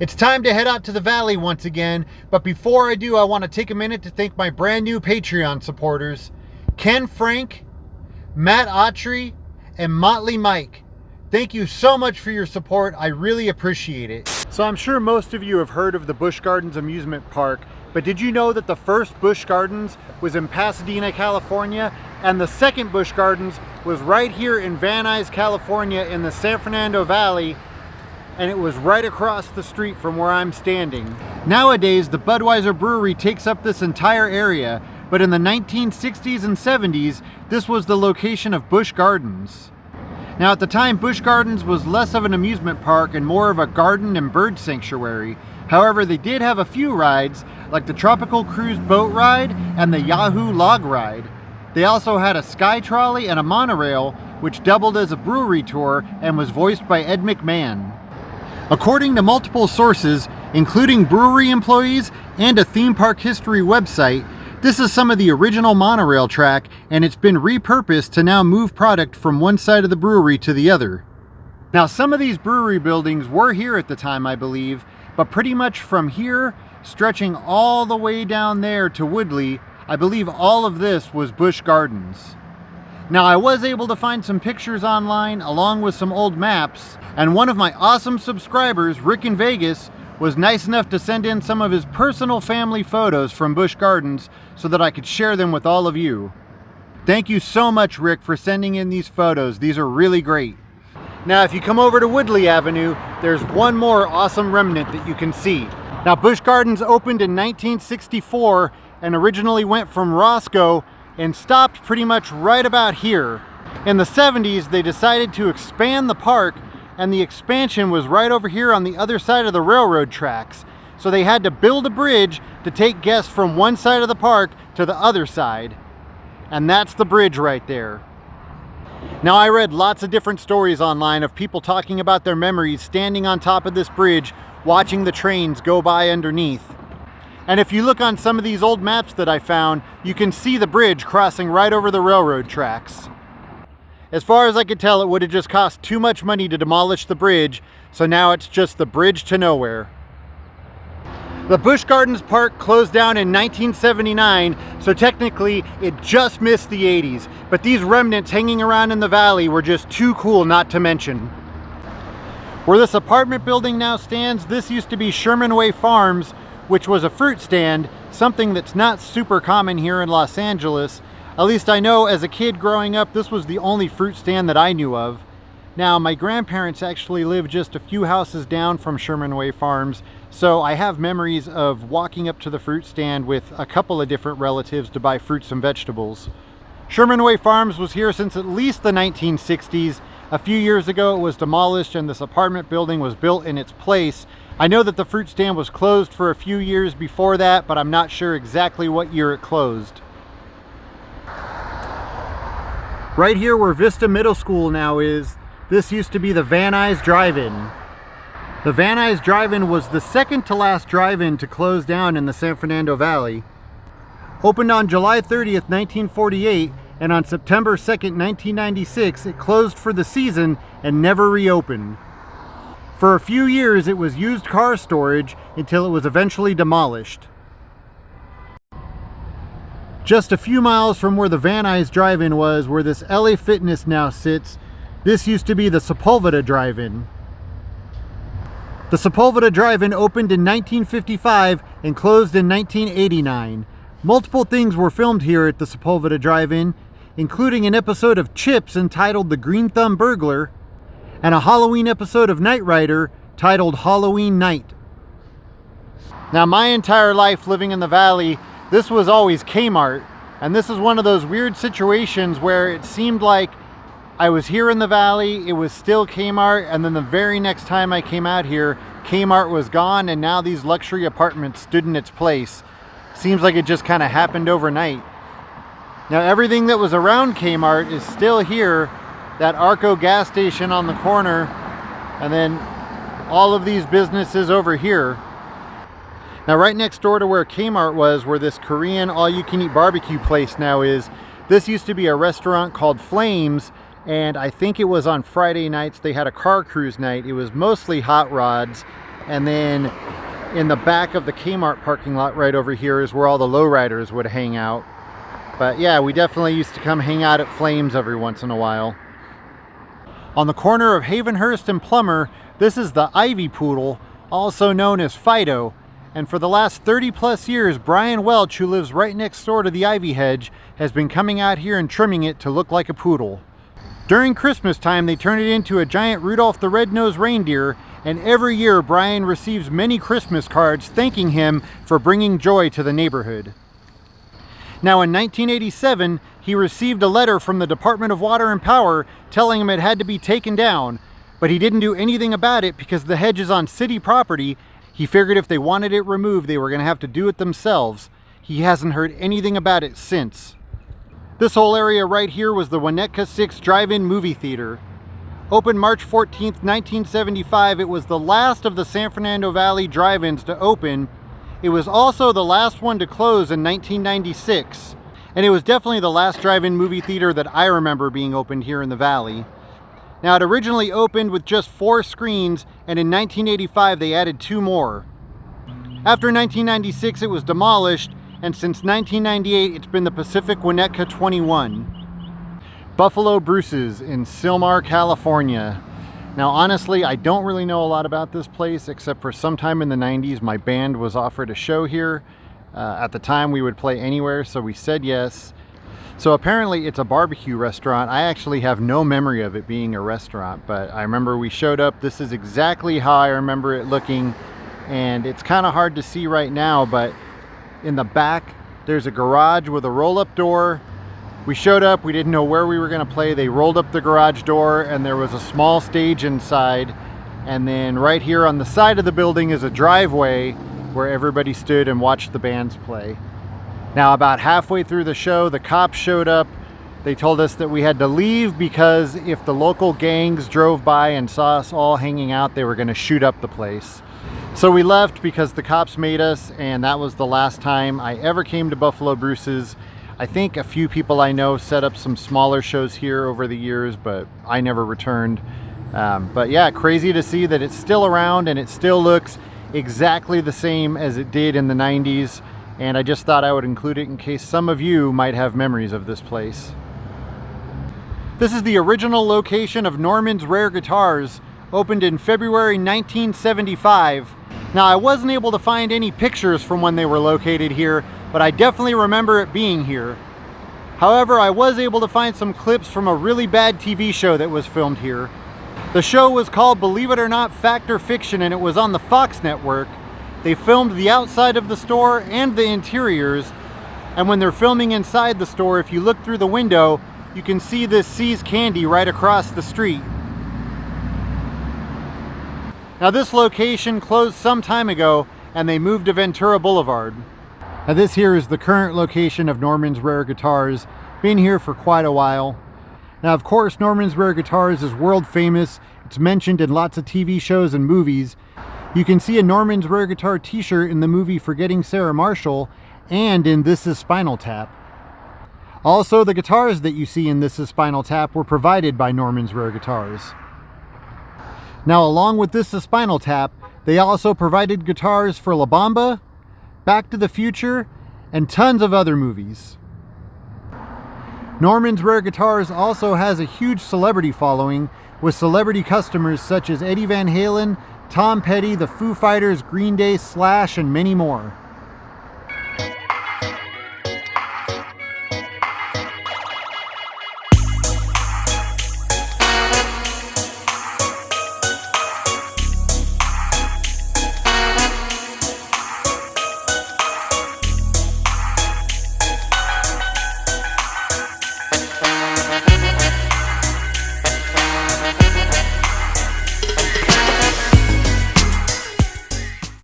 It's time to head out to the valley once again, but before I do, I want to take a minute to thank my brand new Patreon supporters, Ken Frank, Matt Autry, and Motley Mike. Thank you so much for your support. I really appreciate it. So I'm sure most of you have heard of the Busch Gardens amusement park, but did you know that the first Busch Gardens was in Pasadena, California, and the second Busch Gardens was right here in Van Nuys, California in the San Fernando Valley, and it was right across the street from where I'm standing. Nowadays, the Budweiser Brewery takes up this entire area, but in the 1960s and 70s, this was the location of Busch Gardens. Now at the time, Busch Gardens was less of an amusement park and more of a garden and bird sanctuary. However, they did have a few rides, like the Tropical Cruise Boat Ride and the Yahoo Log Ride. They also had a sky trolley and a monorail, which doubled as a brewery tour and was voiced by Ed McMahon. According to multiple sources, including brewery employees and a theme park history website, this is some of the original monorail track, and it's been repurposed to now move product from one side of the brewery to the other. Now, some of these brewery buildings were here at the time, I believe, but pretty much from here, stretching all the way down there to Woodley, I believe all of this was Busch Gardens. Now, I was able to find some pictures online along with some old maps, and one of my awesome subscribers, Rick in Vegas, was nice enough to send in some of his personal family photos from Busch Gardens so that I could share them with all of you. Thank you so much, Rick, for sending in these photos. These are really great. Now, if you come over to Woodley Avenue, there's one more awesome remnant that you can see. Now, Busch Gardens opened in 1964 and originally went from Roscoe and stopped pretty much right about here. In the 70s, they decided to expand the park, and the expansion was right over here on the other side of the railroad tracks. So they had to build a bridge to take guests from one side of the park to the other side. And that's the bridge right there. Now, I read lots of different stories online of people talking about their memories standing on top of this bridge, watching the trains go by underneath. And if you look on some of these old maps that I found, you can see the bridge crossing right over the railroad tracks. As far as I could tell, it would have just cost too much money to demolish the bridge, so now it's just the bridge to nowhere. The Busch Gardens Park closed down in 1979, so technically it just missed the 80s, but these remnants hanging around in the valley were just too cool not to mention. Where this apartment building now stands, this used to be Sherman Way Farms, which was a fruit stand, something that's not super common here in Los Angeles. At least I know as a kid growing up, this was the only fruit stand that I knew of. Now, my grandparents actually lived just a few houses down from Sherman Way Farms, so I have memories of walking up to the fruit stand with a couple of different relatives to buy fruits and vegetables. Sherman Way Farms was here since at least the 1960s. A few years ago it was demolished and this apartment building was built in its place. I know that the fruit stand was closed for a few years before that, but I'm not sure exactly what year it closed. Right here where Vista Middle School now is, this used to be the Van Nuys Drive-In. The Van Nuys Drive-In was the second to last drive-in to close down in the San Fernando Valley. Opened on July 30th, 1948, and on September 2nd, 1996, it closed for the season and never reopened. For a few years, it was used car storage until it was eventually demolished. Just a few miles from where the Van Nuys Drive-In was, where this LA Fitness now sits, this used to be the Sepulveda Drive-In. The Sepulveda Drive-In opened in 1955 and closed in 1989. Multiple things were filmed here at the Sepulveda Drive-In, including an episode of Chips entitled The Green Thumb Burglar, and a Halloween episode of Knight Rider titled Halloween Night. Now, my entire life living in the valley, this was always Kmart, and this is one of those weird situations where it seemed like I was here in the valley, it was still Kmart, and then the very next time I came out here, Kmart was gone, and now these luxury apartments stood in its place. Seems like it just kind of happened overnight. Now, everything that was around Kmart is still here. That Arco gas station on the corner, and then all of these businesses over here. Now, right next door to where Kmart was, where this Korean all-you-can-eat barbecue place now is, this used to be a restaurant called Flames, and I think it was on Friday nights they had a car cruise night. It was mostly hot rods, And then in the back of the Kmart parking lot right over here is where all the lowriders would hang out. But yeah, we definitely used to come hang out at Flames every once in a while. On the corner of Havenhurst and Plummer, this is the Ivy Poodle, also known as Fido. And for the last 30 plus years, Brian Welch, who lives right next door to the ivy hedge, has been coming out here and trimming it to look like a poodle. During Christmas time, they turn it into a giant Rudolph the Red-Nosed Reindeer, and every year Brian receives many Christmas cards thanking him for bringing joy to the neighborhood. Now in 1987, he received a letter from the Department of Water and Power telling him it had to be taken down, but he didn't do anything about it because the hedge is on city property. He figured if they wanted it removed, they were going to have to do it themselves. He hasn't heard anything about it since. This whole area right here was the Winnetka 6 Drive-In movie theater. Opened March 14th, 1975, it was the last of the San Fernando Valley drive-ins to open. It was also the last one to close in 1996. And it was definitely the last drive-in movie theater that I remember being opened here in the valley. Now it originally opened with just 4 screens, and in 1985 they added 2 more. After 1996 it was demolished, and since 1998 it's been the Pacific Winnetka 21. Buffalo Bruce's in Sylmar, California. Now honestly, I don't really know a lot about this place except for sometime in the 90s my band was offered a show here. At the time we would play anywhere, so we said yes. So apparently it's a barbecue restaurant. I actually have no memory of it being a restaurant, but I remember we showed up. This is exactly how I remember it looking, and it's kind of hard to see right now, but in the back there's a garage with a roll-up door. We showed up, we didn't know where we were going to play. They rolled up the garage door and there was a small stage inside, and then right here on the side of the building is a driveway where everybody stood and watched the bands play. Now about halfway through the show, the cops showed up. They told us that we had to leave because if the local gangs drove by and saw us all hanging out, they were going to shoot up the place. So we left because the cops made us, and that was the last time I ever came to Buffalo Bruce's. I think a few people I know set up some smaller shows here over the years, but I never returned. But yeah, crazy to see that it's still around and it still looks exactly the same as it did in the 90s. And I just thought I would include it in case some of you might have memories of this place. This is the original location of Norman's Rare Guitars, opened in February 1975. Now I wasn't able to find any pictures from when they were located here, but I definitely remember it being here. However, I was able to find some clips from a really bad TV show that was filmed here. The show was called Believe It or Not Fact or Fiction, and it was on the Fox network. They filmed the outside of the store and the interiors, and when they're filming inside the store, if you look through the window, you can see this See's Candy right across the street. Now this location closed some time ago and they moved to Ventura Boulevard. Now this here is the current location of Norman's Rare Guitars. Been here for quite a while. Now of course Norman's Rare Guitars is world famous. It's mentioned in lots of TV shows and movies. You can see a Norman's Rare Guitar t-shirt in the movie Forgetting Sarah Marshall and in This Is Spinal Tap. Also, the guitars that you see in This Is Spinal Tap were provided by Norman's Rare Guitars. Now along with This Is Spinal Tap, they also provided guitars for La Bamba, Back to the Future, and tons of other movies. Norman's Rare Guitars also has a huge celebrity following with celebrity customers such as Eddie Van Halen, Tom Petty, the Foo Fighters, Green Day, Slash, and many more.